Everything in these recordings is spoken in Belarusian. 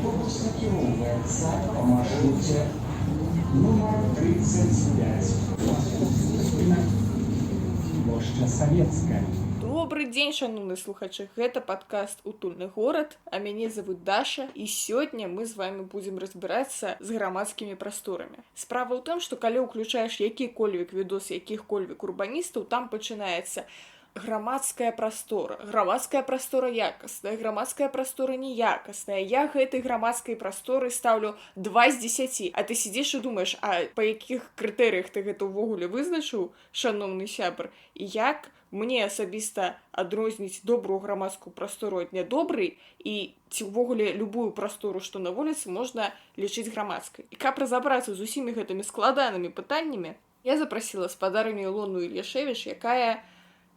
Автобус накіроўваецца па маршруце нумар 35. Плошча Савецкая. Добры дзень, шановныя слухачы, гэта падкаст «Утульны горад», а мяне завуць Даша, і сёння мы з вами будзем разбірацца з грамадскімі прасторамі. Справа ў тым, што калі ўключаеш які-кольвек відос якіх-кольвек урбаністаў, там пачынаецца грамадская прастора. Грамадская прастора якасная, грамадская прастора неякасная. Я гэтай грамадскай прасторы ставлю 2 з 10. А ты сидзіш і думаеш, а па якіх крытэрыях ты гэта ўвогуле вызначыў, шановны сябр, і як мне асабіста адрозніць добрую грамадскую прастору ад нядобрай, і ці ўвогуле любую прастору, што на вуліцы, можна лічыць грамадскай. І каб разабрацца з усімі гэтымі складанымі пытаннямі, я запрасіла спадарню Ілону Ільяшевіч, якая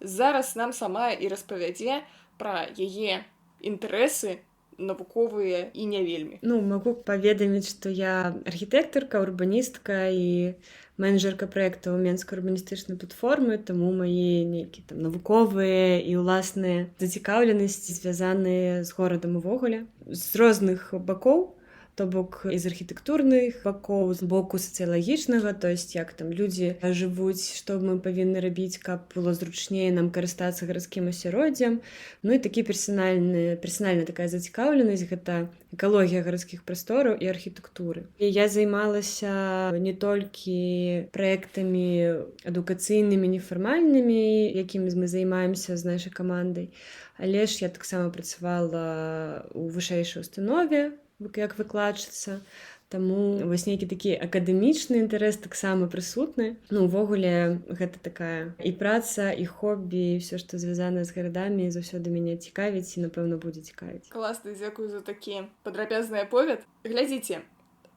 зараз нам сама і распавядзе пра яе інтарэсы навуковыя і не вельмі. Могу паведаміць, што я архітэктарка, урбаністка і менеджерка праектаў Менскай урбаністычнай платформы, таму мае нейкія там навуковыя і ўласныя зацікаўленасці звязаныя з горадам увогуле. З розных бакоў, то бок і з архітэктурных бакоў, з боку сацыялагічнага, то есть як там людзі жывуць, што мы павінны рабіць, каб было зручней нам карыстацца гарадскім асяроддзем. І такі персанальная такая зацікаўленасць — гэта экалогія гарадскіх прастораў і архітэктуры. І я займалася не толькі праектамі адукацыйнымі, нефармальнымі, якімі мы займаемся з нашай камандай, але ж я таксама працавала ў вышэйшай установе як выкладчыца, таму вось нейкі такі акадэмічны інтарэс таксама прысутны. Увогуле гэта такая і праца, і хобі, і ўсё, што звязана з гарадамі, заўсёды мяне цікавіць і, напэўна, будзе цікавіць. Класна, дзякую за такі падрабязны аповед. Глядзіце,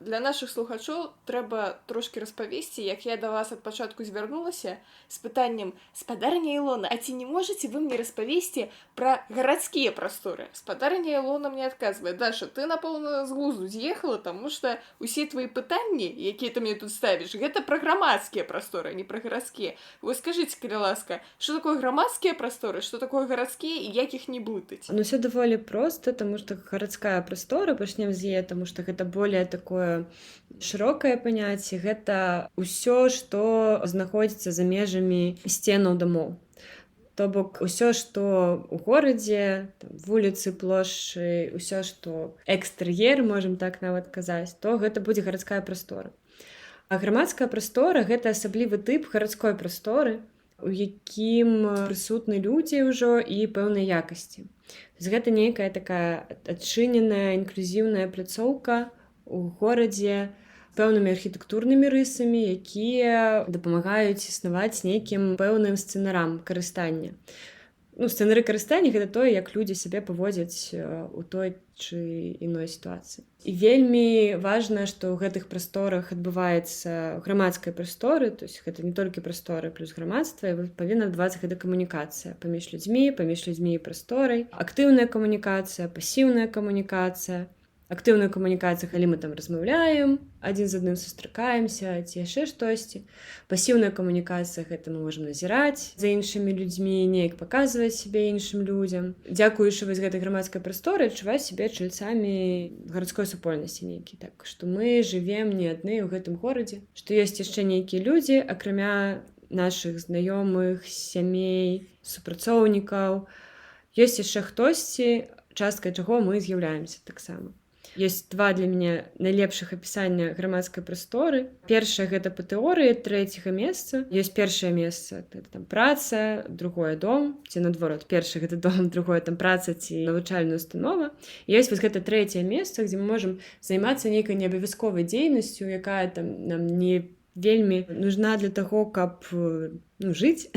для нашых слухачоў трэба трошкі распавесці, як я да вас ад пачатку звярнулася з пытаннем: спадарня Ілона, а ці не можаце вы мне распавесці пра гарадскія прасторы? Спадарня Ілона мне адказвае: Даша, ты, напэўна, з глузду з'ехала, таму што ўсе твои пытанні, якія ты мне тут ставіш, гэта пра грамадскія прасторы, а не пра гарадскія. Вы скажыце, калі ласка, што такое грамадскія прасторы, што такое гарадскія і як іх не блытаць? Усё даволі проста, таму што гарадская прастора, пачнем з яе, таму што гэта более такое шырокае паняцце, гэта ўсё, што знаходзіцца за межамі сценаў дамоў. То бок усё, што ў горадзе, вуліцы, плошчы, усё, што экстэр'ер, можам так нават казаць, то гэта будзе гарадская прастора. А грамадская прастора — гэта асаблівы тып гарадской прасторы, у якім прысутны людзі ўжо і пэўнай якасці. Гэта нейкая такая адчыненая, інклюзіўная пляцоўка у горадзе пэўнымі архітэктурнымі рысамі, якія дапамагаюць існаваць нейкім пэўным сцэнарам карыстання. Сцэнары карыстання — гэта тое, як людзі сябе паводзяць у той ці іной сітуацыі. І вельмі важна, што ў гэтых прасторах адбываецца грамадская прасторы, то есть гэта не толькі прасторы плюс грамадства, і павінна адбывацца гэта камунікацыя паміж людзьмі і прасторай, актыўная камунікацыя, пасіўная камунікацыя. Актыўная камунікацыя, калі мы там размаўляем, адзін з адным сустракаемся, ці яшчэ штосьці. Пасіўная камунікацыя — гэта мы можам назіраць за іншымі людзьмі, неяк паказваць сябе іншым людзям. Дзякуючы вось гэтай грамадскай прасторы адчуваць сябе чальцамі гарадской супольнасці нейкі. Так што мы жывем не адны ў гэтым горадзе, што ёсць яшчэ нейкія людзі, акрамя нашых знаёмых, сямей, супрацоўнікаў. Ёсць яшчэ хтосьці, часткай чаго мы з'яўляемся таксама. Ёсць два для мяне найлепшых апісання грамадскай прасторы. Першае — гэта па тэорыі, трэцяга месца. Ёсць першае месца — гэта там праца, другое — дом, ці наадварот, першае — гэта дом, другое — там праца ці навучальная установа. І ёсць вось гэта трэцяе месца, дзе мы можам займацца нейкай неабавязковай дзейнасцю, якая там нам не вельмі нужна для таго, каб жыць,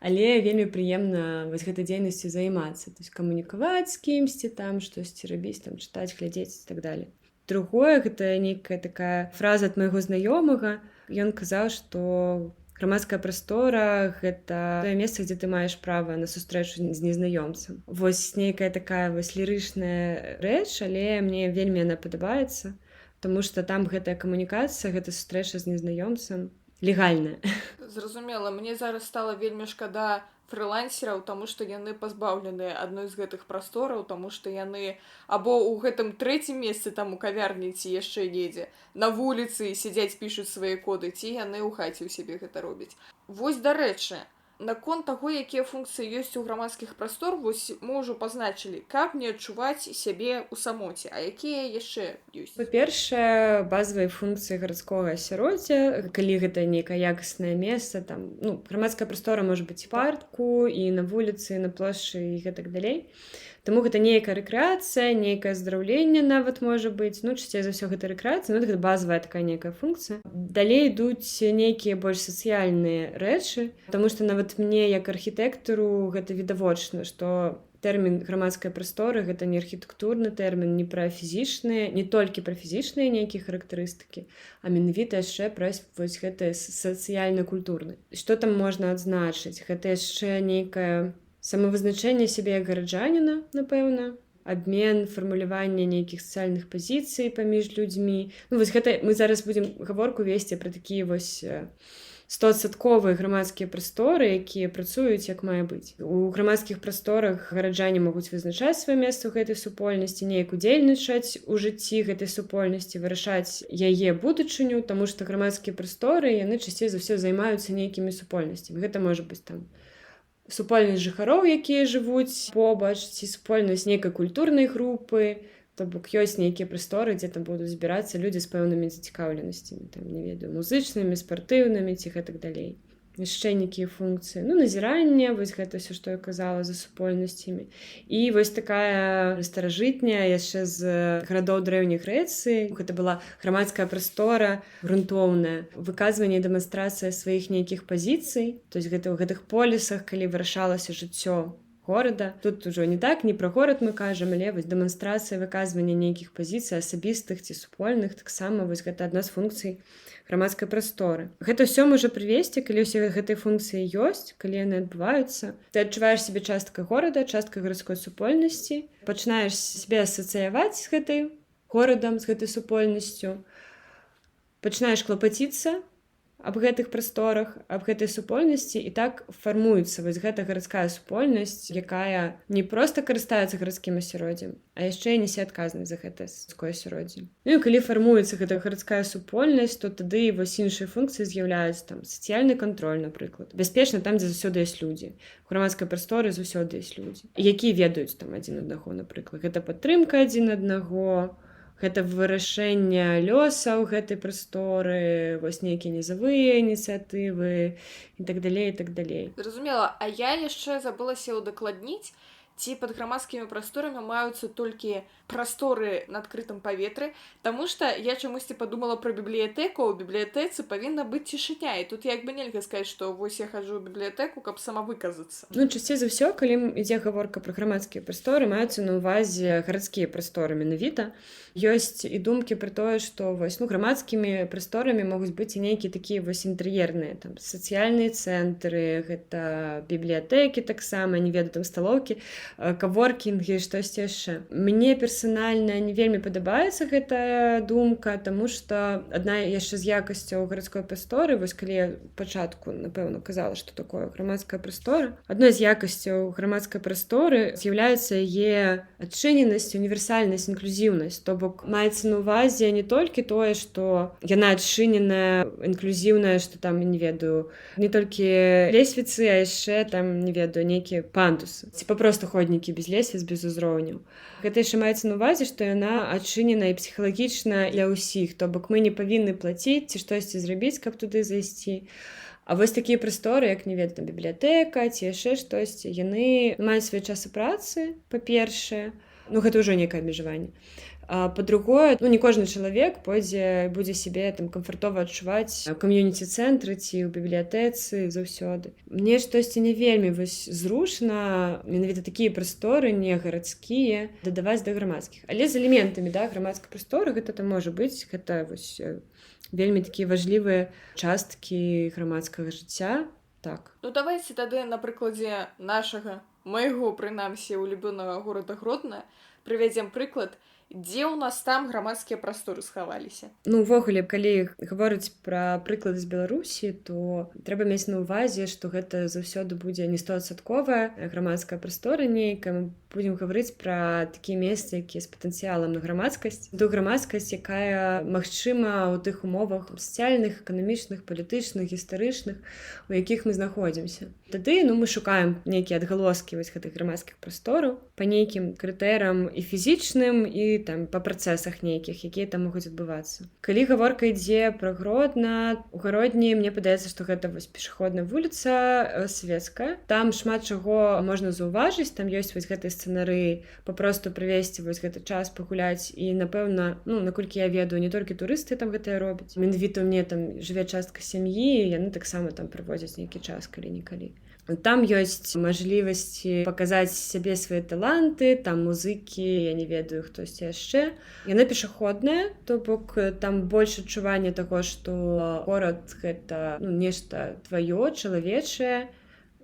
але вельмі прыемна вось гэтай дзейнасцю займацца, то есть камунікаваць з кімсьці, там штосьці рабіць, там чытаць, глядзець і так далее. Другое — гэта нейкая такая фраза ад майго знаёмага. Ён казаў, што грамадская прастора — гэта тое месца, дзе ты маеш права на сустрэчу з незнаёмцам. Вось нейкая такая вось лірычная рэч, але мне вельмі яна падабаецца, таму што там гэтая камунікацыя, гэта сустрэча з незнаёмцам легальная. Зразумела, мне зараз стала вельмі шкада фрылансераў, таму што яны пазбаўленыя адной з гэтых прастораў, таму што яны або ў гэтым трэцім месцы там у кавярні ці яшчэ недзе на вуліцы сядзяць, пішуць свае коды, ці яны ў хаце ў сябе гэта робяць. Вось, дарэчы, наконт таго, якія функцыі ёсць у грамадскіх прастор, вось мы ўжо пазначылі, каб не адчуваць сябе ў самоце, а якія яшчэ ёсць? Па-першае, базавыя функцыі гарадскога асяроддзя, калі гэта нейкае якаснае месца, там, грамадская прастора можа быць і парку, і на вуліцы, і на плошчы, і гэтак далей. Таму гэта нейкая рэкрэацыя, нейкае аздараўленне нават можа быць, часцей за ўсё гэта рэкрэацыя, гэта базавая такая нейкая функцыя. Далей ідуць нейкія больш сацыяльныя рэчы, таму што нават мне, як архітэктару, гэта відавочна, што тэрмін грамадская прастора гэта не архітэктурны тэрмін, не пра фізічныя, не толькі пра фізічныя нейкія характарыстыкі, а менавіта яшчэ пра вось гэтыя сацыяльна-культурныя. Што там можна адзначыць? Гэта яшчэ нейкае самавызначэнне сябе як гараджаніна, напэўна, абмен, фармуляванне нейкіх сацыяльных пазіцый паміж людзьмі. Вось гэта мы зараз будзем гаворку весці пра такія вось 100% грамадскія прасторы, якія працуюць як мае быць. У грамадскіх прасторах гараджане могуць вызначаць сваё месца ў гэтай супольнасці, неяк удзельнічаць у жыцці гэтай супольнасці, вырашаць яе будучыню, таму што грамадскія прасторы, яны часцей за ўсё займаюцца нейкімі супольнасцямі. Гэта можа быць там супольнасць жыхароў, якія жывуць побач, ці супольнасць нейкай культурнай групы, то бок ёсць нейкія прасторы, дзе там будуць збірацца людзі з пэўнымі зацікаўленасцямі, там, не ведаю, музычнымі, спартыўнымі ці гэтак далей. Яшчэ нейкія функцыі. Назіранне, вось гэта ўсё, што я казала, за супольнасцямі. І вось такая старажытняя яшчэ з гарадоў дрэўняй Грэцыі. Гэта была грамадская прастора грунтоўная, выказванне і дэманстрацыя сваіх нейкіх пазіцый, то есть гэта ў гэтых полісах, калі вырашалася жыццё горада. Тут ужо не так, не пра горад мы кажам, але вось дэманстрацыя выказвання нейкіх пазіцый асабістых ці супольных, таксама вось гэта адна з функцый грамадскай прасторы. Гэта ўсё можа прывесці, калі ўсе гэтыя функцыі ёсць, калі яны адбываюцца. Ты адчуваеш сябе часткай горада, часткай гарадской супольнасці, пачынаеш сябе асацыяваць з гэтай горадам, з гэтай супольнасцю, пачынаеш клапаціцца аб гэтых прасторах, аб гэтай супольнасці, і так фармуецца вось гэта гарадская супольнасць, якая не проста карыстаецца гарадскім асяроддзем, а яшчэ і нясе адказнасць за гэта гарадское асяроддзе. І калі фармуецца гэта гарадская супольнасць, то тады вось іншыя функцыі з'яўляюцца там сацыяльны кантроль, напрыклад. Бяспечна там, дзе заўсёды ёсць людзі. У грамадскай прасторы заўсёды ёсць людзі, якія ведаюць там адзін аднаго, напрыклад. Гэта падтрымка адзін аднаго, гэта вырашэнне лёсаў гэтай прасторы, вось нейкія нізавыя ініцыятывы і так далей, і так далей. Зразумела, а я яшчэ забылася ўдакладніць, ці пад грамадскімі прасторамі маюцца толькі прасторы на адкрытым паветры, таму што я чамусьці падумала пра бібліятэку, у бібліятэцы павінна быць цішыня, і тут як бы нельга сказаць, што вось я хаджу ў бібліятэку, каб самавыказацца. Часцей за ўсё, калі ідзе гаворка пра грамадскія прасторы, маюцца на ўвазе гарадскія прасторы менавіта. Ёсць і думкі пра тое, што вось, грамадскімі прасторамі могуць быць і нейкія такія вось інтэр'ерныя, там сацыяльныя цэнтры, гэта бібліятэкі таксама, не ведаю, там сталоўкі, каворкінгі, штосьці яшчэ. Мне персанальна не вельмі падабаецца гэтая думка, таму што адна яшчэ з якасцяў гарадской прасторы, вось калі я пачатку, напэўна, казала, што такое грамадская прастора, адной з якасцяў грамадскай прасторы з'яўляецца яе адчыненасць, універсальнасць, інклюзіўнасць. То бок маецца на ўвазе не толькі тое, што яна адчыненая, інклюзіўная, што там, не ведаю, не толькі лесвіцы, а яшчэ там, не ведаю, нейкія пандусы. Ці папросту ходнікі без лесвіц, без узроўняў. Гэта яшчэ маецца на ўвазе, што яна адчынена і псіхалагічна для ўсіх. То бок мы не павінны плаціць ці штосьці зрабіць, каб туды зайсці. А вось такія прасторы, як, не ведаю, бібліятэка ці яшчэ штосьці, яны маюць свае часы працы, па-першае. Гэта ўжо нейкае абмежаванне. А па-другое, не кожны чалавек будзе сябе там камфортова адчуваць у кам'юніці-цэнтры ці ў бібліятэцы заўсёды. Мне штосьці не вельмі вось зручна менавіта такія прасторы не гарадскія дадаваць да грамадскіх. Але з элементамі грамадскай прасторы гэта там можа быць, гэта вось вельмі такія важлівыя часткі грамадскага жыцця. Так. Давайце тады на прыкладзе нашага, майго, прынамсі, улюбёнага горада Гродна, прывядзем прыклад, дзе ў нас там грамадскія прасторы схаваліся? Ну, увогуле, калі гаворыць пра прыклад з Беларусі, то трэба мець на ўвазе, што гэта заўсёды будзе не 100% грамадская прастора нейкая. Мы будзем гаварыць пра такія месцы, якія з патэнцыялам на грамадскасць. Ту грамадскасць, якая магчыма ў тых умовах сацыяльных, эканамічных, палітычных, гістарычных, у якіх мы знаходзімся. Тады мы шукаем нейкія адгалоскі вось гэтых грамадскіх прастораў па нейкім крытэрам і фізічным, і там па працэсах нейкіх, якія там могуць адбывацца. Калі гаворка ідзе пра Гродна, у Гародні мне падаецца, што гэта вось пешаходная вуліца савецкая. Там шмат чаго можна заўважыць, там ёсць вось гэтыя сцэнары папросту правесці вось гэты час, пагуляць, і напэўна, наколькі я ведаю, не толькі турысты там гэтае робяць. Менавіта ў мне там жыве частка сям'і, яны таксама там праводзяць нейкі час калі-нікалі. Там ёсць мажлівасці паказаць сябе свае таланты, там музыкі, я не ведаю, хтосьці яшчэ. Яна пешаходная, то бок там больш адчування таго, што горад гэта нешта тваё, чалавечае,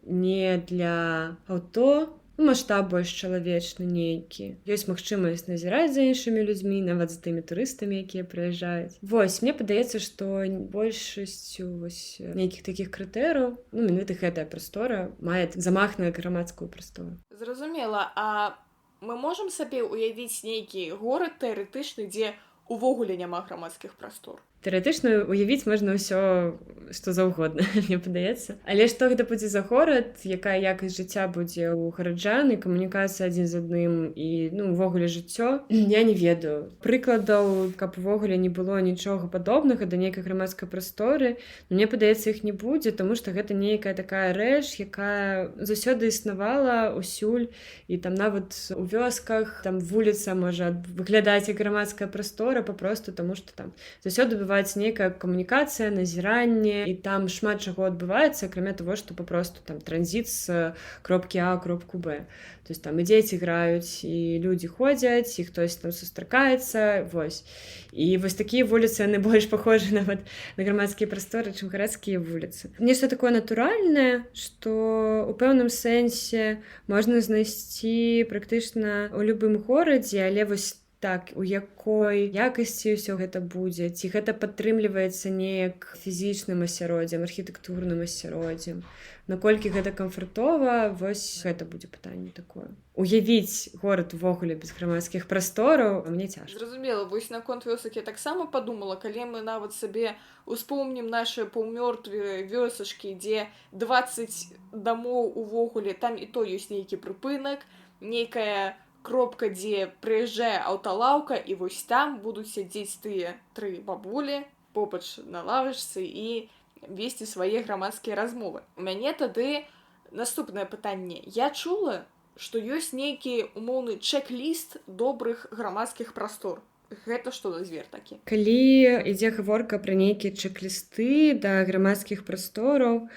не для аўто, маштаб больш чалавечны нейкі. Ёсць магчымасць назіраць за іншымі людзьмі, нават за тымі турыстамі, якія прыязджаюць. Вось, мне падаецца, што большасцю нейкіх такіх крытэраў, менавіта гэтая прастора мае замах на грамадскую прастору. Зразумела, а мы можам сабе ўявіць нейкі горад тэарэтычны, дзе увогуле няма грамадскіх прастор? Тэарэтычна уявіць можна ўсё, што заўгодна, мне падаецца. Але што гэта будзе за горад, якая якасць жыцця будзе ў гараджан і камунікацыя адзін з адным і увогуле жыццё, я не ведаю. Прыкладаў, каб увогуле не было нічога падобнага да нейкай грамадскай прасторы, мне падаецца, іх не будзе, таму што гэта нейкая такая рэч, якая заўсёды існавала ўсюль, і там нават у вёсках там вуліца можа выглядаць як грамадская прастора папросту таму што там заўсёды нейкая камунікацыя, назіранне, і там шмат чаго адбываецца, акрамя таго, што папросту там транзіт з кропкі А ў кропку Б. То есть там і дзеці граюць, і людзі ходзяць, і хтось там сустракаецца, вось. І вось такія вуліцы, яны больш пахожы нават на грамадскія прасторы, чым гарадскія вуліцы. Нешта такое натуральнае, што ў пэўным сэнсе можна знайсці практычна ў любым горадзе, але вось так, у якой якасці ўсё гэта будзе, ці гэта падтрымліваецца неяк фізічным асяроддзям, архітэктурным асяроддзям, наколькі гэта камфортова, вось гэта будзе пытанне такое. Уявіць горад увогуле без грамадскіх прастораў мне цяжка. Зразумела, вось наконт вёсак я таксама падумала, калі мы нават сабе успомнім нашы паўмёртвыя вёсачкі, дзе 20 дамоў увогуле, там і то ёсць нейкі прыпынак, нейкая кропка, дзе прыязджае аўталаўка, і вось там будуць сядзець тыя 3 бабулі побач на лавачцы і весці свае грамадскія размовы. У мяне тады наступнае пытанне. Я чула, што ёсць нейкі умоўны чек-ліст добрых грамадскіх прастор. Гэта што за звер такі? Калі ідзе гаворка пра нейкія чек-лісты да грамадскіх прастораў,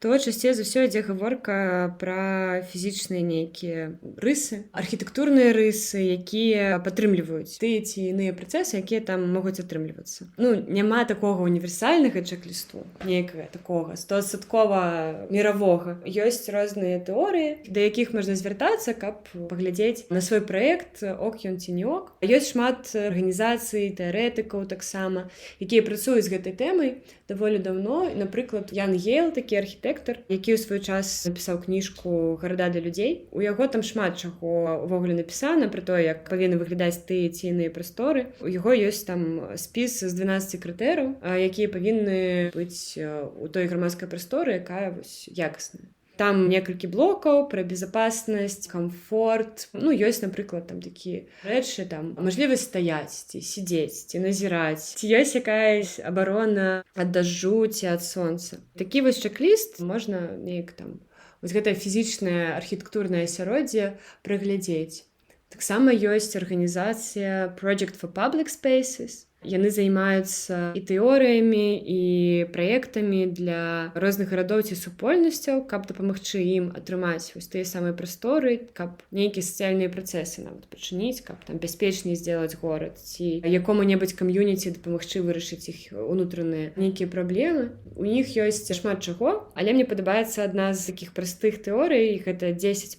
то часцей за ўсё ідзе гаворка пра фізічныя нейкія рысы, архітэктурныя рысы, якія падтрымліваюць тыя ці іныя працэсы, якія там могуць атрымлівацца. Няма такога універсальнага чек-лісту, нейкага такога 100% міравога. Ёсць розныя тэорыі, да якіх можна звяртацца, каб паглядзець на свой праект, ок ён ці не ок. Ёсць шмат арганізацый, тэарэтыкаў таксама, якія працуюць з гэтай тэмай даволі даўно. Напрыклад, Ян Гейл, такі архітэктар, які ў свой час напісаў кніжку «Гарада для людзей». У яго там шмат чаго ўвогуле напісана пра тое, як павінны выглядаць тыя ці іныя прасторы. У яго ёсць там спіс з 12 крытэраў, якія павінны быць у той грамадскай прасторы, якая вось якасная. Там некалькі блокаў пра безопасность, камфорт. Ёсць, напрыклад, там такія рэчы, там мажлівасць стаяць, ці сидзець, ці назіраць. Ці ёсць якаясь абарона ад дажджу ці ад сонца. Такі вось чек-ліст можна неяк там вось гэтае фізічнае архітэктурнае асяроддзе праглядзець. Таксама ёсць арганізацыя Project for Public Spaces. Яны займаюцца і тэорыямі, і праектамі для розных гарадоў ці супольнасцяў, каб дапамагчы ім атрымаць вось тыя самыя прасторы, каб нейкія сацыяльныя працэсы нават пачыніць, каб там бяспечней зробіць горад, ці якому-небудзь кам'юніці дапамагчы вырашыць іх унутраныя нейкія праблемы. У іх ёсць шмат чаго, але мне падабаецца адна з такіх простых тэорый, гэта 10+.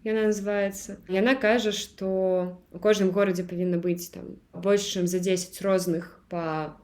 яна называецца. Яна кажа, што у кожным горадзе павінна быць там больш чым за 10 розных па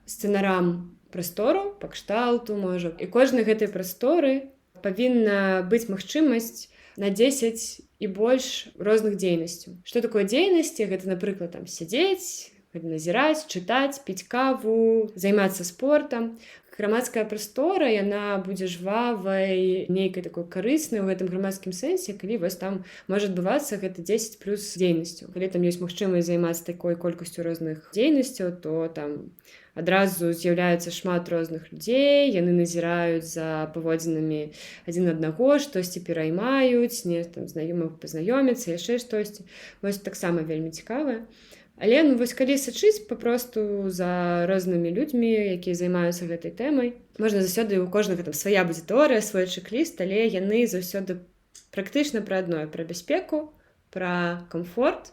сцэнарам прастору, па кшталту, можа. І кожнай гэтай прасторы павінна быць магчымасць на 10 і больш розных дзейнасцяў. Што такое дзейнасці? Гэта, напрыклад, там сядзець, назіраць, чытаць, піць каву, займацца спортам. Грамадская прастора, яна будзе жвавай, нейкай такой карыснай у гэтым грамадскім сэнсе, калі вось там можа адбывацца гэта 10 плюс дзейнасцяў. Калі там ёсць магчымасць займацца такой колькасцю розных дзейнасцяў, то там адразу з'яўляецца шмат розных людзей, яны назіраюць за паводзінамі адзін аднаго, штосьці пераймаюць, не там знаёмых пазнаёміцца, яшчэ штосьці. Вось таксама вельмі цікавае. Але ну, вось калі сачыць папросту за рознымі людзьмі, якія займаюцца гэтай тэмай, можна заўсёды у кожнага там свая будзе тэорыя, свой чэк-ліст, але яны заўсёды практычна пра адное, пра бяспеку, пра камфорт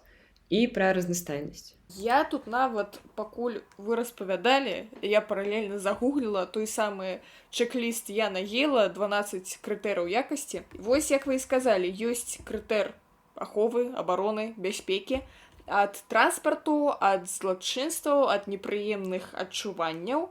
і пра разнастайнасць. Я тут нават, пакуль вы распавядалі, я паралельна загугліла той самы чэк-ліст Яна Гейла, 12 крытэраў якасці. Вось як вы і сказалі, ёсць крытэр аховы, абароны, бяспекі, ад транспарту, ад злачынстваў, ад непрыемных адчуванняў,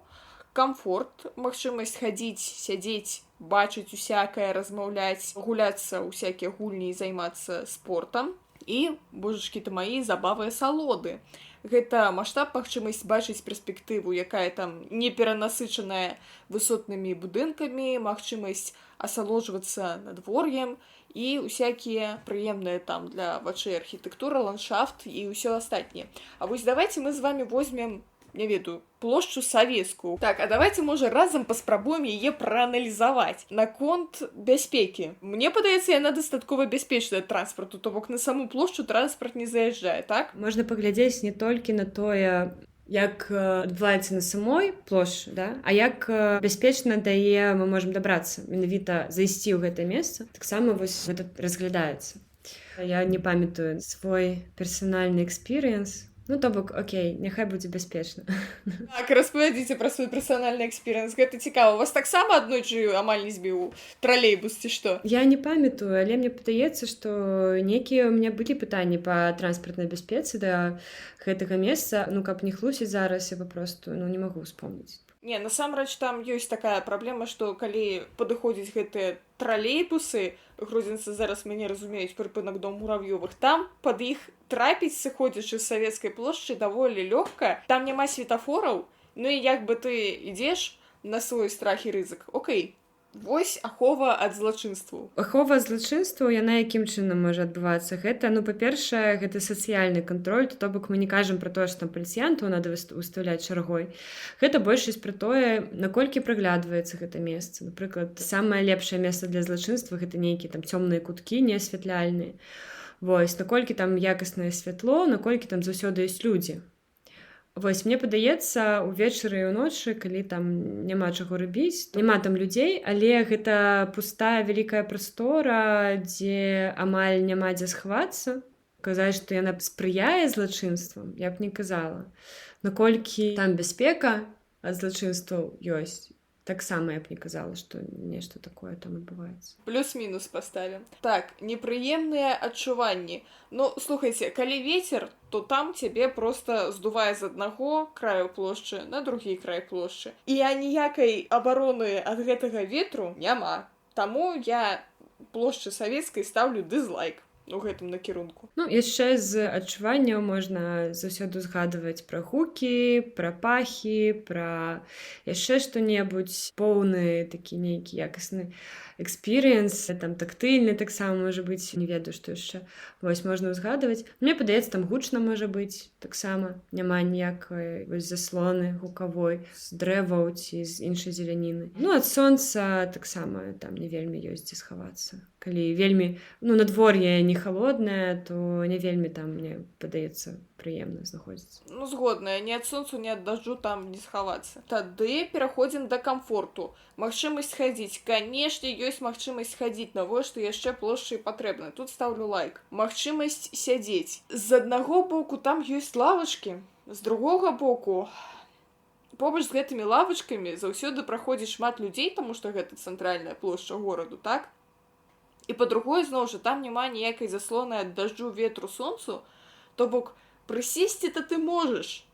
камфорт, магчымасць хадзіць, сядзець, бачыць усякае, размаўляць, гуляцца ў усякія гульні і займацца спортам, і, божачкі-то маі, забавыя салоды. Гэта маштаб, магчымасць бачыць перспектыву, якая там не перанасычаная высотнымі будынкамі, магчымасць асалоджвацца надвор'ем, і усякія прыемныя там для вачэй архітэктура, ландшафт і ўсё астатняе. А вось давайте мы з вами возьмем, не ведаю, плошчу Савецкую. Так, а давайте, можа, разам паспрабуем яе прааналізаваць. Наконт бяспекі. Мне падаецца, яна дастаткова бяспечная транспарту, то бок на саму плошчу транспарт не заязджае, так? Можна паглядзець не толькі на тое, як адбываецца на самой плошчы, да? А як бяспечна да яе мы можам дабрацца, менавіта зайсці ў гэтае месца. Таксама вось гэта разглядаецца. Я не памятаю свой персанальны экспірыенс. Ну, то бок, окей, няхай будзе бяспечна. Так, распавядзіце пра свой персанальны экспірыенс, гэта цікава. Вас таксама аднойчы амаль не збіў тралейбус, ці што? Я не памятаю, але мне падаецца, што нейкія ў мяне былі пытанні па транспартнай бяспецы да гэтага месца, ну, каб не хлусіць зараз, я папросту, ну, не магу ўспомніць. Не, насамрэч там ёсць такая праблема, што калі падыходзяць гэтыя тралейбусы, грузінцы зараз мяне разумеюць, прыпынак дом Мурав'ёвых, там пад іх трапіць, сыходзячы з Савецкай плошчы, даволі лёгка. Там няма светафораў, ну і як бы ты ідзеш на свой страх і рызык. Окей. Вось ахова ад злачынстваў. Ахова ад злачынстваў, яна якім чынам можа адбывацца? Гэта, ну, па-першае, гэта сацыяльны кантроль, то бок мы не кажам пра тое, што там паліцыянтаў надо устаўляць чаргой. Гэта большасць пра тое, наколькі праглядваецца гэта месца. Напрыклад, самае лепшае месца для злачынства гэта нейкія там цёмныя куткі, неасвятляльныя. Вось, наколькі там якаснае святло, наколькі там заўсёды ёсць людзі. Вось, мне падаецца, увечары і ўночы, калі там няма чаго рабіць, няма там людзей, але гэта пустая вялікая прастора, дзе амаль няма дзе схавацца. Казаць, што яна спрыяе злачынствам, я б не казала. Наколькі там бяспека ад злачынстваў ёсць, таксама я б не казала, што нешта такое там адбываецца. Плюс-мінус паставім. Так, непрыемныя адчуванні. Ну, слухайце, калі вецер, то там цябе проста здувае з аднаго краю плошчы на другі край плошчы. І аніякай абароны ад гэтага ветру няма. Таму я плошчы Савецкай стаўлю дызлайк у гэтым накірунку. Ну, яшчэ з адчуванняў можна заўсёды згадваць пра гукі, пра пахі, пра яшчэ што-небудзь, поўны такі нейкі якасны экспірыенс, там тактыльны таксама можа быць, не ведаю, што яшчэ. Вось, можна ўзгадваць. Мне падаецца, там гучна можа быць таксама. Няма ніякай вось заслоны гукавой з дрэваў ці з іншай зеляніны. Ну, ад сонца таксама там не вельмі ёсць дзе схавацца. Калі вельмі, ну, надвор'е не халоднае, то не вельмі там, мне падаецца, прыемна знаходзіцца. Ну, згодная, ні ад сонцу, ні ад дажджу там не схавацца. Тады пераходзім да камфорту. Магчымасць хадзіць. Канешне, ёсць магчымасць хадзіць, навошта яшчэ плошчы патрэбна. Тут стаўлю лайк. Магчымасць сядзець. З аднаго боку там ёсць лавачкі, з другога боку побач з гэтымі лавачкамі заўсёды праходзіць шмат людзей, таму што гэта цэнтральная плошча гораду, так? І па-другое, зноў жа, там няма ніякай заслоны ад дажджу, ветру, сонцу, то бок прысесці-то ты можаш,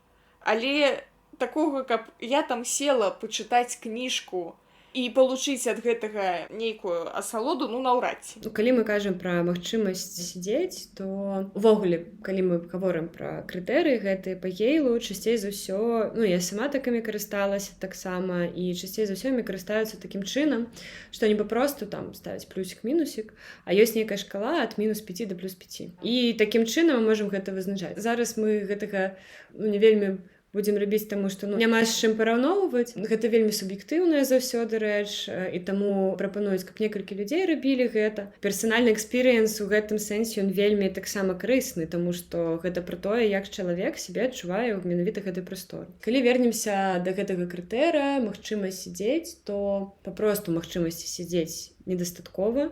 але такога, каб я там села пачытаць кніжку і получыць ад гэтага нейкую асалоду, ну, наўрад ці. Калі мы кажам пра магчымасць сядзець, то увогуле, калі мы гаворым пра крытэрыі гэтыя па Гейлу, часцей за ўсё, ну, я сама такімі карысталася таксама, і часцей за ўсё імі карыстаюцца такім чынам, што не папросту там ставіць плюсік-мінусік, а ёсць нейкая шкала ад -5 да +5. І такім чынам мы можам гэта вызначаць. Зараз мы гэтага, ну, не вельмі будзем рабіць, таму што, ну, няма з чым параўноўваць. Гэта вельмі суб'ектыўная заўсёды рэч, і таму прапануюць, каб некалькі людзей рабілі гэта. Персанальны экспірыенс у гэтым сэнсе ён вельмі таксама карысны, таму што гэта пра тое, як чалавек сябе адчувае ў менавіта гэтай прасторы. Калі вернемся да гэтага крытэра, магчымасць сядзець, то папросту магчымасці сядзець недастаткова.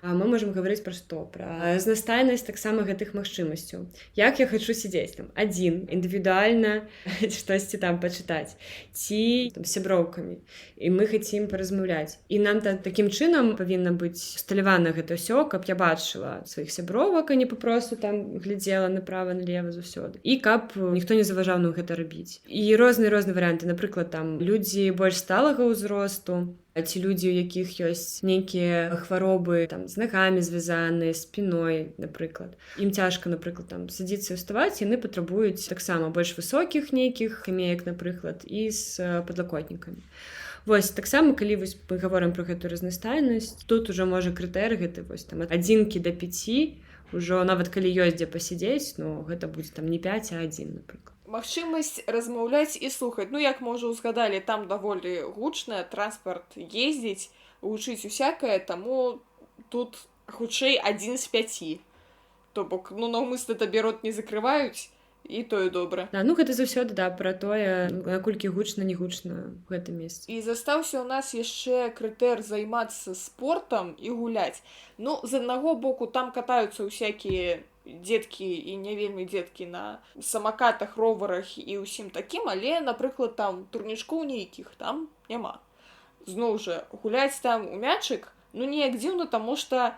А мы можам гаварыць пра што? Пра знастайнасць таксама гэтых магчымасцяў. Як я хачу сядзець там адзін, індывідуальна штосьці там пачытаць, ці там сяброўкамі. І мы хацім паразмаўляць. І нам такім чынам павінна быць усталявана гэта ўсё, каб я бачыла сваіх сябровак, а не папросту там глядзела направа-налева заўсёды. І каб ніхто не заважаў нам гэта рабіць. І розныя варыянты. Напрыклад, там людзі больш сталага ўзросту, ці людзі, у якіх ёсць нейкія хваробы там з нагамі звязаныя, спіной, напрыклад. Ім цяжка, напрыклад, там садзіцца і ўставаць, яны патрабуюць таксама больш высокіх нейкіх скамеек, напрыклад, і з падлакотнікамі. Вось, таксама, калі мы гаворым пра гэтую разнастайнасць, тут ужо можа крытэрый гэты вось там ад 1 да 5, ужо нават калі ёсць дзе пасядзець, ну гэта будзе там не 5, а 1, напрыклад. Магчымасць размаўляць і слухаць. Ну, як мы ўжо ўзгадалі, там даволі гучна, транспарт ездзіць, вучыць усякае, таму тут хутчэй 1 з 5. То бок, ну, наўмысна табе рот не закрываюць, і тое добра. Да, ну гэта заўсёды, да, пра тое, наколькі гучна, не гучна ў гэтым месцы. І застаўся ў нас яшчэ крытэр займацца спортам і гуляць. Ну, з аднаго боку, там катаюцца ўсякія дзеткі і не вельмі дзеткі на самакатах, роварах і ўсім такім, але, напрыклад, там турнічкоў нейкіх там няма. Зноў жа, гуляць там у мячык, ну, неяк дзіўна, таму што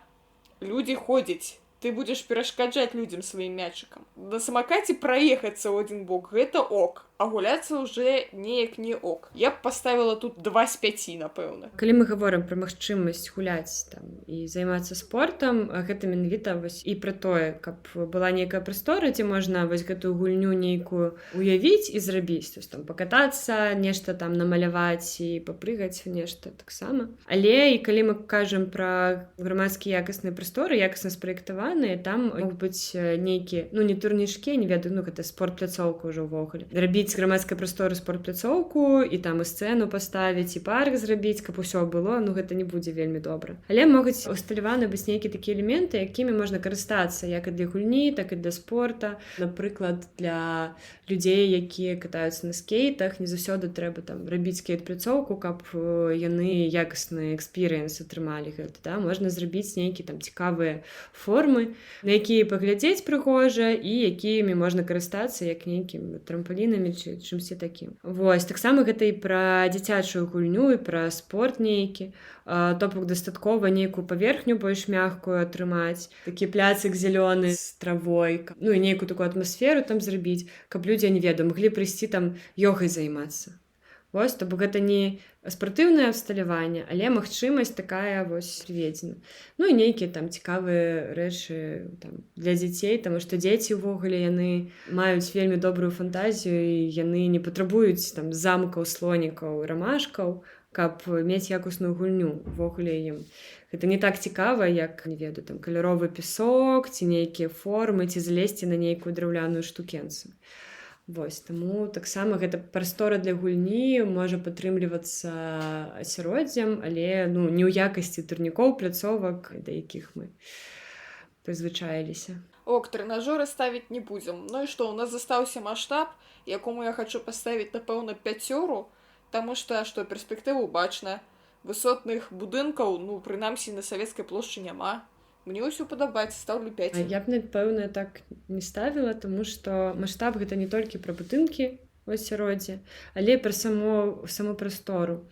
людзі ходзяць. Ты будзеш перашкаджаць людзям сваім мячыкам. На самакаце праехацца ў адзін бок, гэта ок, а гуляцца ўжэ неяк не ок. Я б паставіла тут 2 з 5, напэўна. Калі мы гаворым пра магчымасць гуляць там і займацца спортам, гэта менавіта вось і пра тое, каб была нейкая прастора, дзе можна вось гэтую гульню нейкую уявіць і зрабіць, то есть там пакатацца, нешта там намаляваць і папрыгаць нешта таксама. Але і калі мы кажам пра грамадскія якасныя прасторы, якасна спраектаваныя, там могуць быць нейкія, ну не турнічкі, не ведаю, ну гэта спортпляцоўка ўжо ўвогуле. Рабіць грамадскай прасторы спортпляцоўку і там і сцэну паставіць, і парк зрабіць, каб усё было, ну гэта не будзе вельмі добра. Але могуць усталяваны быць нейкія такія элементы, якімі можна карыстацца як і для гульні, так і для спорта. Напрыклад, для людзей, якія катаюцца на скейтах, не заўсёды трэба там рабіць скейт-пляцоўку, каб яны якасны экспірыенс атрымалі гэта, да? Можна зрабіць нейкія там цікавыя формы, на якія паглядзець прыгожа і якімі можна карыстацца як нейкімі трампалінамі ці чымсьці такім. Вось, таксама гэта і пра дзіцячую гульню, і пра спорт нейкі. То бок дастаткова нейкую паверхню больш мяккую атрымаць, такі пляцык зялёны з травой, ну і нейкую такую атмасферу там зрабіць, каб людзі, не ведаю, маглі прыйсці там ёгай займацца. Вось, то бок гэта не спартыўнае абсталяванне, але магчымасць такая вось прыведзена. Ну і нейкія там цікавыя рэчы там для дзяцей, таму што дзеці ўвогуле яны маюць вельмі добрую фантазію і яны не патрабуюць там замкаў, слонікаў, рамашкаў, каб мець якасную гульню. Увогуле ім гэта не так цікава, як, не ведаю, там каляровы пясок, ці нейкія формы, ці залезці на нейкую драўляную штукенцу. Вось, таму таксама гэта прастора для гульні можа падтрымлівацца асяроддзям, але ну, не ў якасці турнікоў, пляцовак, да якіх мы прызвычаіліся. Ок, трэнажоры ставіць не будзем. Ну і што, у нас застаўся маштаб, якому я хачу паставіць, напэўна, 5, таму што перспектыву бачна. Высотных будынкаў, ну, прынамсі, на Савецкай плошчы няма. Мне ўсё падабаецца, стаўлю 5. Я б, напэўна, так не ставіла, таму што маштаб гэта не толькі пра будынкі ў асяроддзі, але пра саму прастору.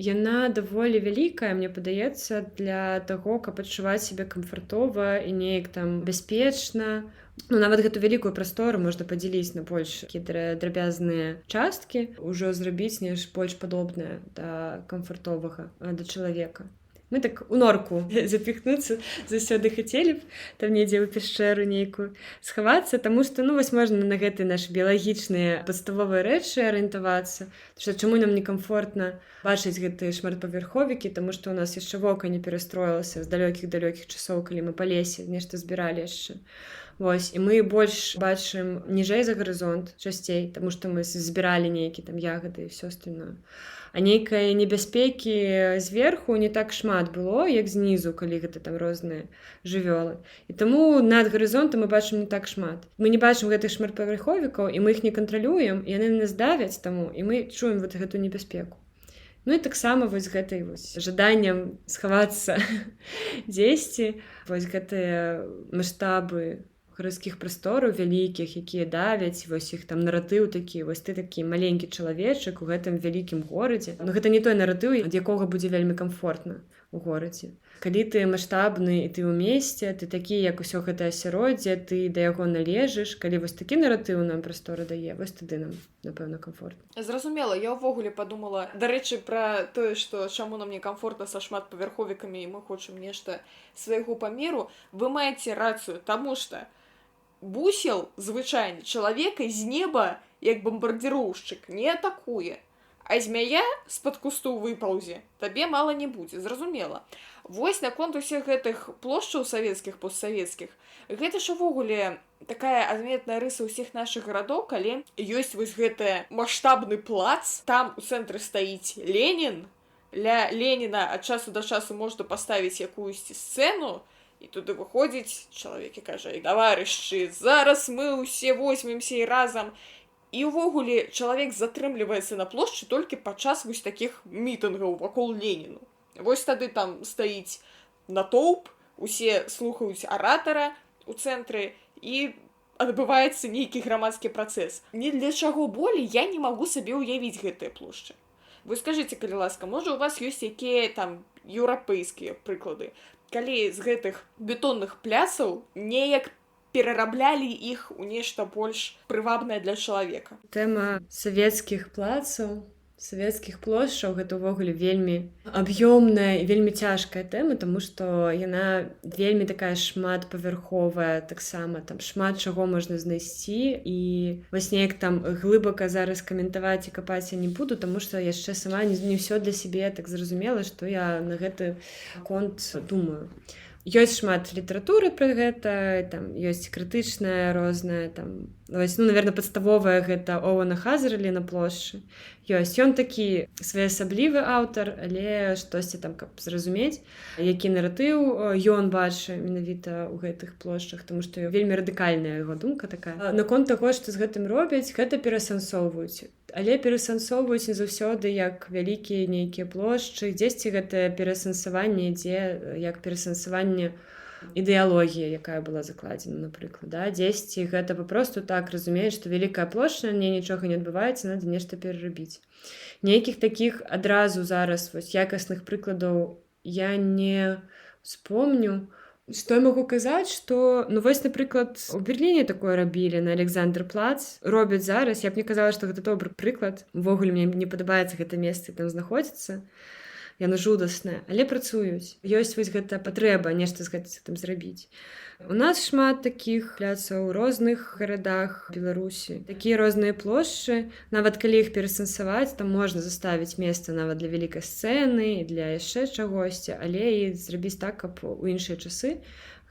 Яна даволі вялікая, мне падаецца, для таго, каб адчуваць сябе камфартова і неяк там бяспечна. Ну, нават гэту вялікую прастору можна падзяліць на больш такія драбязныя часткі, ўжо зрабіць нешта больш падобнае да камфартовага, да чалавека. Мы так у норку запіхнуцца заўсёды хацелі б там недзе ў пяшчэру нейкую схавацца, таму што ну вось можна на гэтыя нашы біялагічныя падставовыя рэчы арыентавацца, што чаму нам некамфортна бачыць гэтыя шматпавярховікі, таму што ў нас яшчэ вока не перастроілася з далёкіх часоў, калі мы па лесе нешта збіралі яшчэ. Вось, і мы больш бачым ніжэй за гарызонт часцей, таму што мы збіралі нейкі там ягады і ўсё остальное. А нейкай небяспекі зверху не так шмат было, як знізу, калі гэта там розныя жывёлы. І таму над гарызонтам мы бачым не так шмат. Мы не бачым гэтых шматпавярховікаў, і мы іх не кантралюем, і яны нас давяць таму, і мы чуем вот гэту небяспеку. Ну і таксама вось гэтай вось жаданнем схавацца дзесьці, вось гэтыя маштабы гарадскіх прастораў вялікіх, якія давяць, вось іх там наратыў такі, вось ты такі маленькі чалавечак у гэтым вялікім горадзе. Но гэта не той наратыў, ад якога будзе вельмі камфортна у горадзе. Калі ты маштабны і ты ў месце, ты такі, як усё гэта асяроддзе, ты да яго належыш, калі вось такі наратыў нам прастора дае, вось тады нам, напэўна, камфортна. Зразумела, я ўвогуле падумала, дарэчы, пра тое, што чаму нам некамфортна са шматпавярховікамі і мы хочам нешта свайго памеру, вы маеце рацыю, таму што бусел, звычайны чалавека з неба, як бамбардзіроўшчык, не атакуе. А змяя з-пад кусту выпаўзе, табе мала не будзе, зразумела. Вось наконт усіх гэтых плошчаў савецкіх, постсавецкіх, гэта ж увогуле такая адметная рыса ўсіх нашых гарадоў, калі ёсць вось гэты маштабны плац, там у цэнтры стаіць Ленін, ля Леніна ад часу да часу можна паставіць якуюсьці сцэну, і туды выходзіць чалавек і кажа: «Таварышы, зараз мы ўсе возьмемся і разам». І ўвогуле чалавек затрымліваецца на плошчы толькі падчас вось такіх мітынгаў вакол Леніну. Вось тады там стаіць натоўп, усе слухаюць аратара ў цэнтры і адбываецца нейкі грамадскі працэс. Ні для чаго болей я не магу сабе ўявіць гэтыя плошчы. Вы скажыце, калі ласка, можа у вас ёсць якія там еўрапейскія прыклады, калі з гэтых бетонных пляцаў неяк перараблялі іх у нешта больш прывабнае для чалавека. Тэма савецкіх плацаў, савецкіх плошчаў гэта ўвогуле вельмі аб'ёмная і вельмі цяжкая тэма, таму што яна вельмі такая шматпавярховая, таксама там шмат чаго можна знайсці, і вось неяк там глыбака зараз каментаваць і капаць я не буду, таму што яшчэ сама не ўсё для сябе так зразумела, што я на гэты конт думаю. Ёсць шмат літаратуры пра гэта, там ёсць крытычная розная, там, вось, ну, наверное, падставовая гэта Оуэна Хазерли на плошчы. Ёсць, ён такі своеасаблівы аўтар, але штосьці там, каб зразумець, які наратыў ён бачыць менавіта ў гэтых плошчах, таму што вельмі радыкальная яго думка такая. Наконт таго, што з гэтым робяць, гэта перасэнсоўваюць. Але перасэнсоўваюць не заўсёды як вялікія нейкія плошчы, дзесьці гэтае перасэнсаванне ідзе як перасэнсаванне ідэалогіі, якая была закладзена, напрыклад. Да? Дзесьці гэта папросту так разумеюць, што вялікая плошча, не нічога не адбываецца, надо нешта перарабіць. Нейкіх такіх адразу зараз вось якасных прыкладаў я не вспомню. Што я магу казаць, што, ну вось, напрыклад, у Берліне такое рабілі на Александр-плац, робяць зараз, я б не казала, што гэта добры прыклад, увогуле мне не падабаецца гэта месца, там знаходзіцца, яно жудаснае, але працуюць. Ёсць вось гэта патрэба нешта з гэтым зрабіць. У нас шмат такіх пляцаў у розных гарадах Беларусі. Такія розныя плошчы, нават калі іх перасэнсаваць, там можна заставіць месца нават для вялікай сцэны, для яшчэ чагосьці, але і зрабіць так, каб у іншыя часы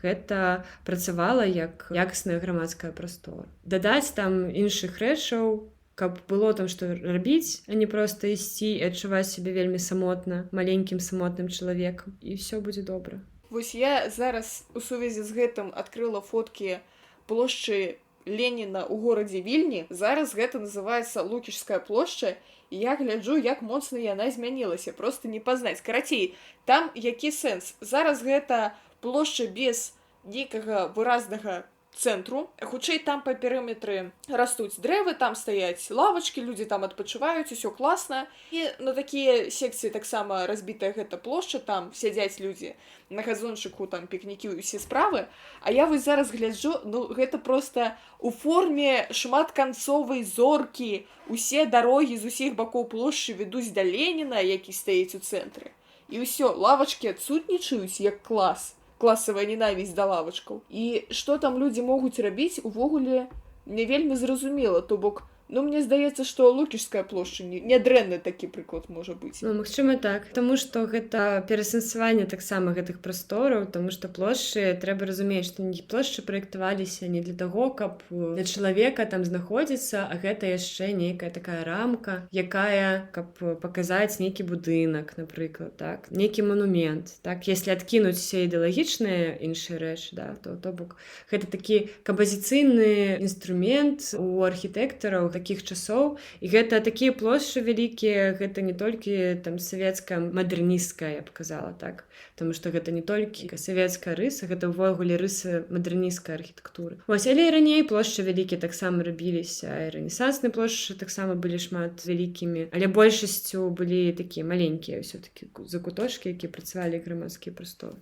гэта працавала як якасная грамадская прастора. Дадаць там іншых рэчаў, каб было там што рабіць, а не проста ісці і адчуваць сябе вельмі самотна, маленькім самотным чалавекам, і ўсё будзе добра. Вось я зараз у сувязі з гэтым адкрыла фоткі плошчы Леніна ў горадзе Вільні. Зараз гэта называецца Лукішская плошча, і я гляджу, як моцна яна змянілася, проста не пазнаць. Карацей, там які сэнс? Зараз гэта плошча без нейкага выразнага цэнтру. Хутчэй там па перыметры растуць дрэвы, там стаяць лавачкі, людзі там адпачываюць, усё класна. І на такія секцыі таксама разбітая гэта плошча, там сядзяць людзі на газончыку, там пікнікі і усе справы. А я вось зараз гляджу, ну гэта проста у форме шматканцовай зоркі. Усе дарогі з усіх бакоў плошчы вядуць да Леніна, які стаіць у цэнтры. І ўсё, лавачкі адсутнічаюць як клас. Класавая ненавісць да лавачкаў. І што там людзі могуць рабіць, увогуле не вельмі зразумела. То бок, ну, мне здаецца, што Лукішская плошча нядрэнны такі прыклад можа быць. Ну, магчыма, так. Таму што гэта перасэнсаванне таксама гэтых прастораў, таму што плошчы трэба разумець, што плошчы праектаваліся не для таго, каб для чалавека там знаходзіцца, а гэта яшчэ нейкая такая рамка, якая, каб паказаць нейкі будынак, напрыклад, так, нейкі манумент. Так, если адкінуць усе ідэалагічныя іншыя рэчы, да, то бок гэта такі кампазіцыйны інструмент у архітэктараў такіх часоў, і гэта такія плошчы вялікія, гэта не толькі там савецкая мадэрнісцкая, я б казала, так, таму што гэта не толькі савецкая рыса, гэта ўвогуле рыса мадэрнісцкай архітэктуры. Вось, але і раней плошчы вялікія таксама рабіліся, і рэнесансныя плошчы таксама былі шмат вялікімі, але большасцю былі такія маленькія ўсё-такі закуточкі, якія працавалі грамадскія прасторы.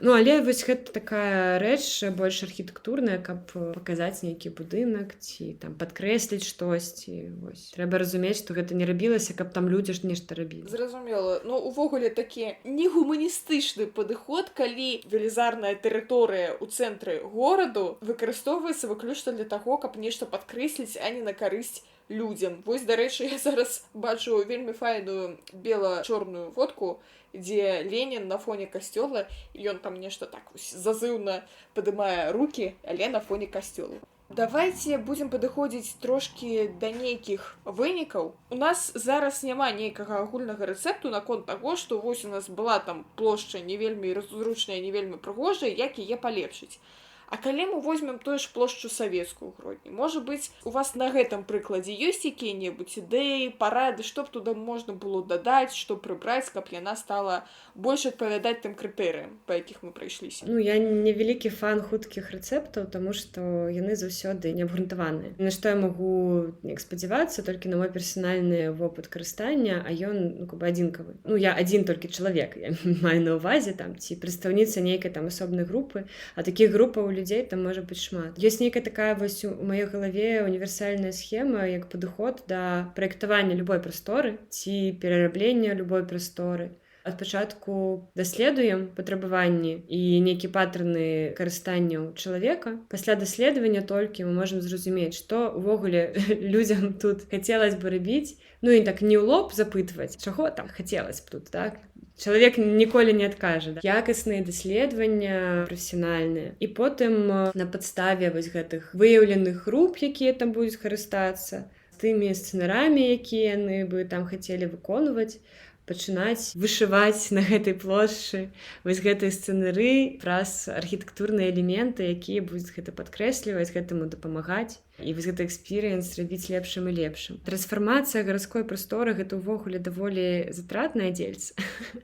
Ну, але вось гэта такая рэч больш архітэктурная, каб паказаць нейкі будынак ці там падкрэсліць штосьці. Вось. Трэба разумець, што гэта не рабілася, каб там людзі ж нешта рабілі. Зразумела. Ну, увогуле такі негуманістычны падыход, калі велізарная тэрыторыя ў цэнтры гораду выкарыстоўваецца выключна для таго, каб нешта падкрэсліць, а не на карысць людзям. Вось, дарэчы, я зараз бачу вельмі файную бела-чорную фотку, дзе Ленін на фоне касцёла, і ён там нешта так зазыўна падымае рукі, але на фоне касцёла. Давайце будзем падыходзіць трошкі да нейкіх вынікаў. У нас зараз няма нейкага агульнага рэцэпту наконт таго, што вось у нас была там плошча не вельмі зручная, не вельмі прыгожая, як яе палепшыць. А калі мы возьмем тую ж плошчу савецкую ў Гродні, можа быць, у вас на гэтым прыкладзе ёсць якія-небудзь ідэі, парады, што б туды можна было дадаць, што прыбраць, каб яна стала больш адпавядаць тым крытэрыям, па якіх мы прайшліся? Ну, я не вялікі фан хуткіх рэцэптаў, таму што яны заўсёды неабгрунтаваныя. На што я магу неяк спадзявацца толькі на мой персанальны вопыт карыстання, а ён, ну, как бы адзінкавы. Ну, я адзін толькі чалавек, я маю на ўвазе, там, ці прадстаўніца нейкай там асобнай групы, а такіх групаў людзей там можа быць шмат. Ёсць нейкая такая вось у маёй галаве універсальная схема, як падыход да праектавання любой прасторы ці перараблення любой прасторы. Ад пачатку даследуем патрабаванні і нейкія паттерны карыстання чалавека. Пасля даследавання толькі мы можам зразумець, што ўвогуле людзям тут хацелася бы рабіць. Ну і так не ў лоб запытваць, чаго там хацелася б тут, так? Чалавек ніколі не адкажа. Да? Якасныя даследавання прафесіянальныя. І потым на падставе вось гэтых выяўленых груп, якія там будуць карыстацца, з тымі сцэнарамі, якія яны бы там хацелі выконваць, пачынаць вышываць на гэтай плошчы вось гэтай сцэнары праз архітэктурныя элементы, якія будуць гэта падкрэсліваць, гэтаму дапамагаць. І вось гэты экспірыенс рабіць лепшым і лепшым. Трансфармацыя гарадской прасторы гэта ўвогуле даволі затратная дзельца,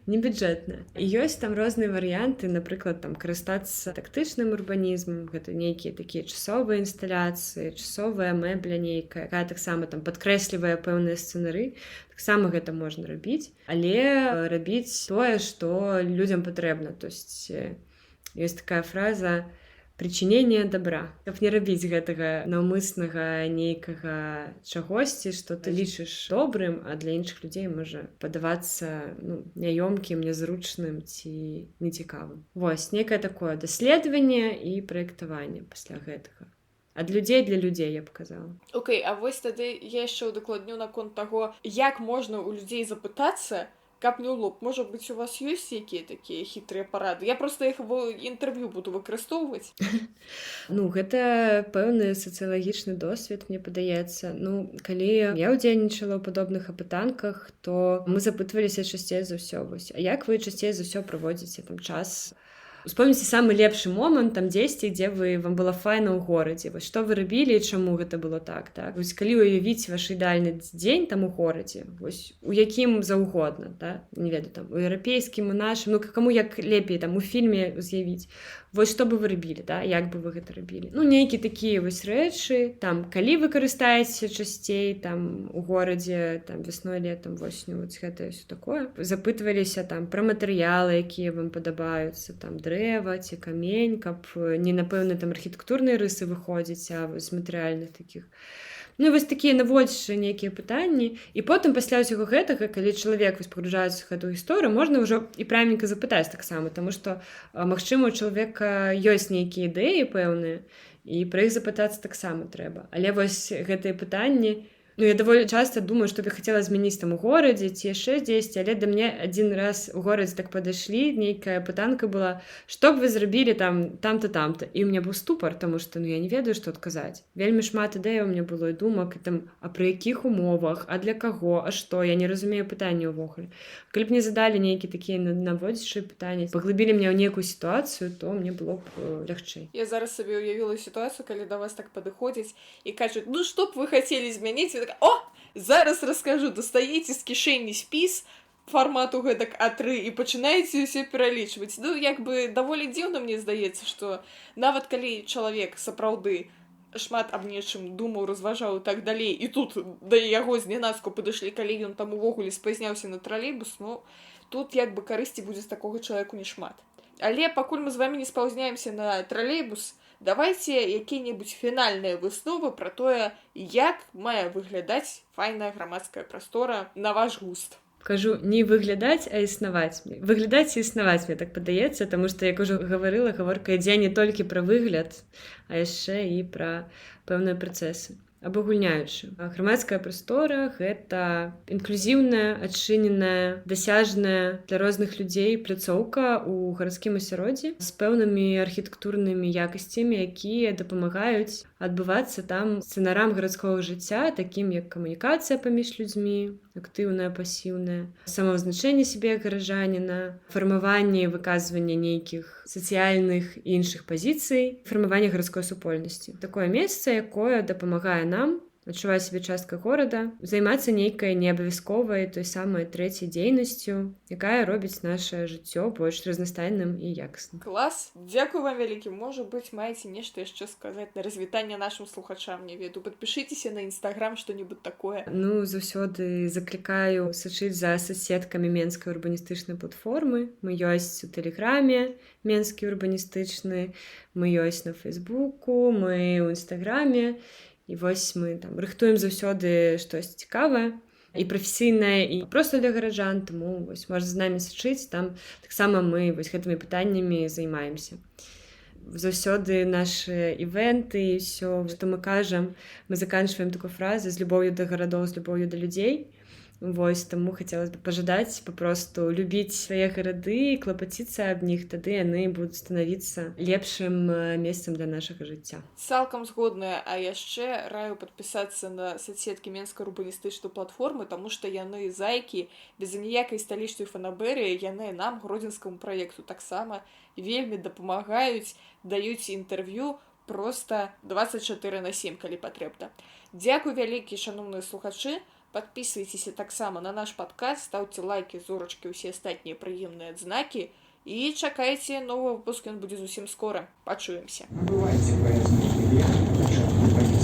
не бюджэтная. І ёсць там розныя варыянты, напрыклад, там карыстацца тактычным урбанізмам, гэта нейкія такія часовыя інсталяцыі, часовая мэбля нейкая, якая таксама там падкрэслівае пэўныя сцэнары. Таксама гэта можна рабіць, але рабіць тое, што людзям патрэбна. То есть ёсць такая фраза прычынення добра. Каб не рабіць гэтага наўмыснага нейкага чагосьці, што ты лічыш добрым, а для іншых людзей можа падавацца няёмкім, нязручным ці нецікавым. Вось, нейкае такое даследаванне і праектаванне пасля гэтага. Ад людзей для людзей, я б казала. Окей, а вось тады я яшчэ удакладню наконт таго, як можна ў людзей запытацца, каб не ў лоб. Можа быць, у вас ёсць якія такія хітрыя парады? Я проста іх в інтэрв'ю буду выкарыстоўваць. Ну, гэта пэўны сацыялагічны досвед, мне падаецца. Ну, калі я ўдзельнічала ў падобных апытанках, то мы запытваліся часцей за ўсё. А як вы часцей за ўсё праводзіце там час? Успомніце самы лепшы момант там дзесьці, дзе вам было файна ў горадзе. Вось што вы рабілі і чаму гэта было так. Вось калі уявіць ваш ідэальны дзень там у горадзе, вось у якім заўгодна, не ведаю, там у еўрапейскім, у нашым, каму як лепей там у фільме з'явіць. Вось што бы вы рабілі, як бы вы гэта рабілі. Нейкі такія вось рэчы, там калі вы карыстаецеся часцей там у горадзе, там вясной, летам, восенню, вось гэта ўсё такое. Запытваліся там пра матэрыялы, якія вам падабаюцца, там дрэва ці камень, каб не напэўна там архітэктурныя рысы выходзіць, а вось матэрыяльных такіх. Вось такія наводзячыя нейкія пытанні. І потым пасля ўсяго гэтага, калі чалавек пагружаецца ў гэту гісторыю, можна ўжо і правільненька запытаць таксама, таму што, магчыма, у чалавека ёсць нейкія ідэі пэўныя, і пра іх запытацца таксама трэба. Але вось гэтыя пытанні, я даволі часта думаю, што б я хацела змяніць там у горадзе ці яшчэ дзесьці, але да мне адзін раз у горадзе так падышлі, нейкая пытанка была, што б вы зрабілі там-то, там-то. І ў мяне быў ступар, таму што я не ведаю, што адказаць. Вельмі шмат ідэй у мяне было і думак, а пры якіх умовах, а для каго, а што, я не разумею пытанні ўвогуле. Калі б мне задалі нейкі такія наводзячыя пытанні, паглыбілі мяне ў нейкую сітуацыю, то мне было б лягчэй. Я зараз сабе ўявіла сітуацыю, калі да вас так падыходзяць і кажуць, што б вы хацелі змяніць? Зараз раскажу, дастаеце з кішэні спіс фармату гэтак А3 і пачынаеце ўсё пералічваць. Даволі дзіўна мне здаецца, што нават калі чалавек сапраўды шмат аб нечым думаў, разважаў і так далей, і тут да яго знянацку падышлі, калі ён там увогуле спазняўся на тралейбус, тут карысці будзе з такога чалавеку не шмат. Але пакуль мы з вамі не спаўзняемся на тралейбус, давайце якія-небудзь фінальныя высновы пра тое, як мае выглядаць файная грамадская прастора на ваш густ. Кажу, не выглядаць, а існаваць. Выглядаць і існаваць, мне так падаецца, таму што, як ужо гаварыла, гаворка ідзе не толькі пра выгляд, а яшчэ і пра пэўныя працэсы. Абагульняючы. Грамадская прастора — гэта інклюзіўная, адчыненая, дасяжная для розных людзей пляцоўка ў гарадскім асяроддзі з пэўнымі архітэктурнымі якасцямі, якія дапамагаюць адбывацца там сцэнарам гарадскога жыцця, такім як камунікацыя паміж людзьмі, актыўная, пасіўная, самавызначэнне сябе як гараджаніна, фармаванне і выказванне нейкіх сацыяльных і іншых пазіцый, фармаванне гарадской супольнасці. Такое месца, якое дапамагае нам адчуваць сябе часткай горада, займацца нейкай неабавязковай той самай трэцяй дзейнасцю, якая робіць нашае жыццё больш разнастайным і якасным. Клас! Дзякую вам вялікі. Можа быць, маеце нешта яшчэ сказаць на развітанне нашым слухачам, не ведаю. Падпішыцеся на Інстаграм, што-небудзь такое. Заўсёды заклікаю сачыць за соцсеткамі Менскай урбаністычнай платформы. Мы ёсць у Тэлеграме Менскі урбаністычны, мы ёсць на Фейсбуку, мы ў Інстаграме. І вось мы там рыхтуем заўсёды штось цікавае і прафесійнае, і проста для гараджан, таму вось можна з намі сачыць, там таксама мы вось гэтымі пытаннямі займаемся. Заўсёды нашы івенты і ўсё, што мы кажам, мы заканчваем такую фразу з любоўю да гарадоў, з любоўю да людзей. Вось, таму хацелася б пажадаць папросту любіць свае гарады і клапаціцца аб них, тады яны будуць станавіцца лепшым месцам для нашага жыцця. Цалкам згодная, а яшчэ раю падпісацца на соцсеткі Менскай урбаністычнай платформы, таму што яны зайкі, без ніякай сталічнай фанаберыі, яны нам, гродзенскаму праекту, таксама вельмі дапамагаюць, даюць інтэрв'ю проста 24/7, калі патрэбна. Дзякуй вялікі, шаноўныя слухачы. Подписывайтесь таксама на наш падкаст, ставьте лайки, зорочки, усе астатнія прыемныя адзнакі і чакайце новы выпуск, ён будзе зусім скора. Пачуемся. Набывайце паездкі билеты на пачатку